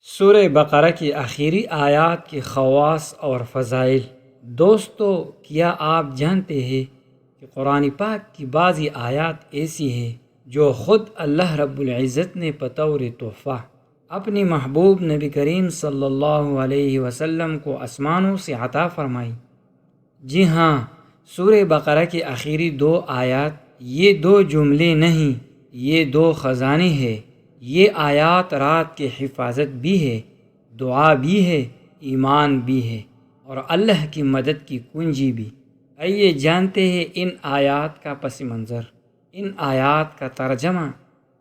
سورہ بقرہ کی آخری آیات کے خواص اور فضائل۔ دوستو، کیا آپ جانتے ہیں کہ قرآن پاک کی بعضی آیات ایسی ہیں جو خود اللہ رب العزت نے بطور تحفہ اپنی محبوب نبی کریم صلی اللہ علیہ وسلم کو آسمانوں سے عطا فرمائی؟ جی ہاں، سورہ بقرہ کی آخری 2 آیات یہ 2 جملے نہیں، یہ 2 خزانے ہیں۔ یہ آیات رات کی حفاظت بھی ہے، دعا بھی ہے، ایمان بھی ہے، اور اللہ کی مدد کی کنجی بھی۔ آئیے جانتے ہیں ان آیات کا پس منظر، ان آیات کا ترجمہ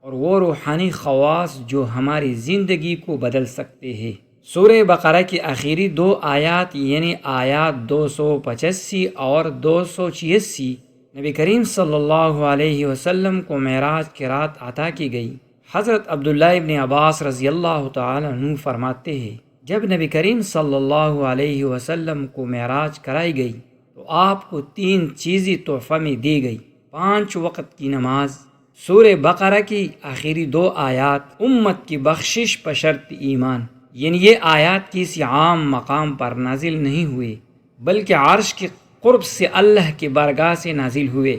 اور وہ روحانی خواص جو ہماری زندگی کو بدل سکتے ہیں۔ سورہ بقرہ کی آخری 2 آیات یعنی آیات 285 اور 286 نبی کریم صلی اللہ علیہ وسلم کو معراج کی رات عطا کی گئی۔ حضرت عبداللہ ابن عباس رضی اللہ تعالیٰ عنہ فرماتے ہیں، جب نبی کریم صلی اللہ علیہ وسلم کو معراج کرائی گئی تو آپ کو 3 چیزیں تحفہ میں دی گئی: 5 وقت کی نماز، سورہ بقرہ کی آخری 2 آیات، امت کی بخشش بشرط ایمان۔ یعنی یہ آیات کسی عام مقام پر نازل نہیں ہوئے بلکہ عرش کے قرب سے اللہ کی بارگاہ سے نازل ہوئے۔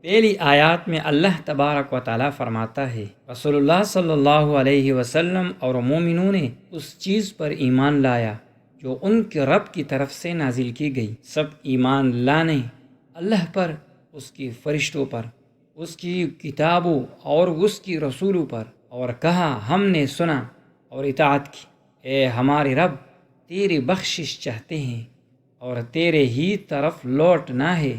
پہلی آیات میں اللہ تبارک و تعالیٰ فرماتا ہے، رسول اللہ صلی اللہ علیہ وسلم اور مومنوں نے اس چیز پر ایمان لایا جو ان کے رب کی طرف سے نازل کی گئی۔ سب ایمان لانے اللہ پر، اس کی فرشتوں پر، اس کی کتابوں اور اس کی رسولوں پر، اور کہا ہم نے سنا اور اطاعت کی۔ اے ہمارے رب، تیری بخشش چاہتے ہیں اور تیرے ہی طرف لوٹنا ہے۔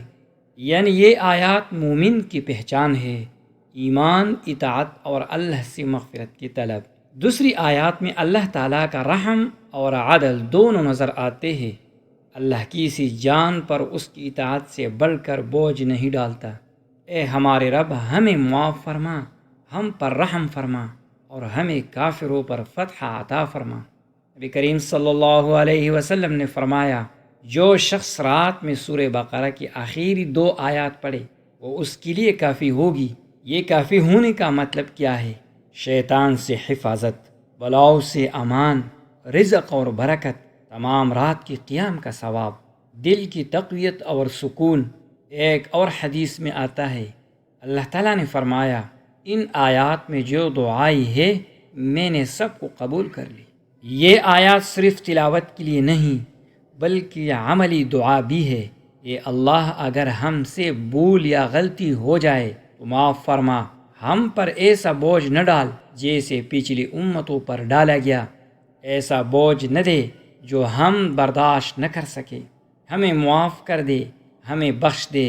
یعنی یہ آیات مومن کی پہچان ہے، ایمان، اطاعت اور اللہ سے مغفرت کی طلب۔ دوسری آیات میں اللہ تعالیٰ کا رحم اور عدل دونوں نظر آتے ہیں۔ اللہ کسی جان پر اس کی اطاعت سے بڑھ کر بوجھ نہیں ڈالتا۔ اے ہمارے رب، ہمیں معاف فرما، ہم پر رحم فرما اور ہمیں کافروں پر فتح عطا فرما۔ نبی کریم صلی اللہ علیہ وسلم نے فرمایا، جو شخص رات میں سورہ بقرہ کی آخری 2 آیات پڑھے وہ اس کے لیے کافی ہوگی۔ یہ کافی ہونے کا مطلب کیا ہے؟ شیطان سے حفاظت، بلاؤ سے امان، رزق اور برکت، تمام رات کی قیام کا ثواب، دل کی تقویت اور سکون۔ ایک اور حدیث میں آتا ہے، اللہ تعالیٰ نے فرمایا، ان آیات میں جو دعائی ہے میں نے سب کو قبول کر لی۔ یہ آیات صرف تلاوت کے لیے نہیں بلکہ عملی دعا بھی ہے۔ اے اللہ، اگر ہم سے بھول یا غلطی ہو جائے تو معاف فرما، ہم پر ایسا بوجھ نہ ڈال جیسے پچھلی امتوں پر ڈالا گیا، ایسا بوجھ نہ دے جو ہم برداشت نہ کر سکے، ہمیں معاف کر دے، ہمیں بخش دے،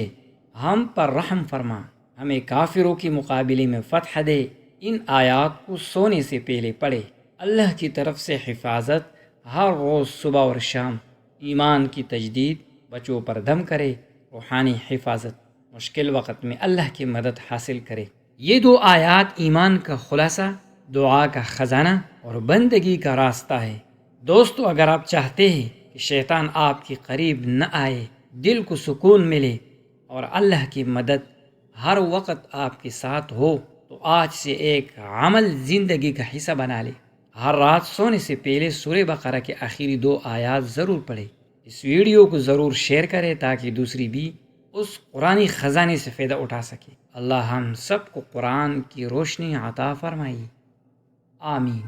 ہم پر رحم فرما، ہمیں کافروں کے مقابلے میں فتح دے۔ ان آیات کو سونے سے پہلے پڑھے۔ اللہ کی طرف سے حفاظت ہر روز صبح اور شام، ایمان کی تجدید، بچوں پر دم کرے، روحانی حفاظت، مشکل وقت میں اللہ کی مدد حاصل کرے۔ یہ 2 آیات ایمان کا خلاصہ، دعا کا خزانہ اور بندگی کا راستہ ہے۔ دوستو، اگر آپ چاہتے ہیں کہ شیطان آپ کے قریب نہ آئے، دل کو سکون ملے اور اللہ کی مدد ہر وقت آپ کے ساتھ ہو، تو آج سے ایک عمل زندگی کا حصہ بنا لے۔ ہر رات سونے سے پہلے سورہ بقرہ کے آخری 2 آیات ضرور پڑھیں۔ اس ویڈیو کو ضرور شیئر کریں تاکہ دوسری بھی اس قرآنی خزانے سے فائدہ اٹھا سکے۔ اللہ ہم سب کو قرآن کی روشنی عطا فرمائے، آمین۔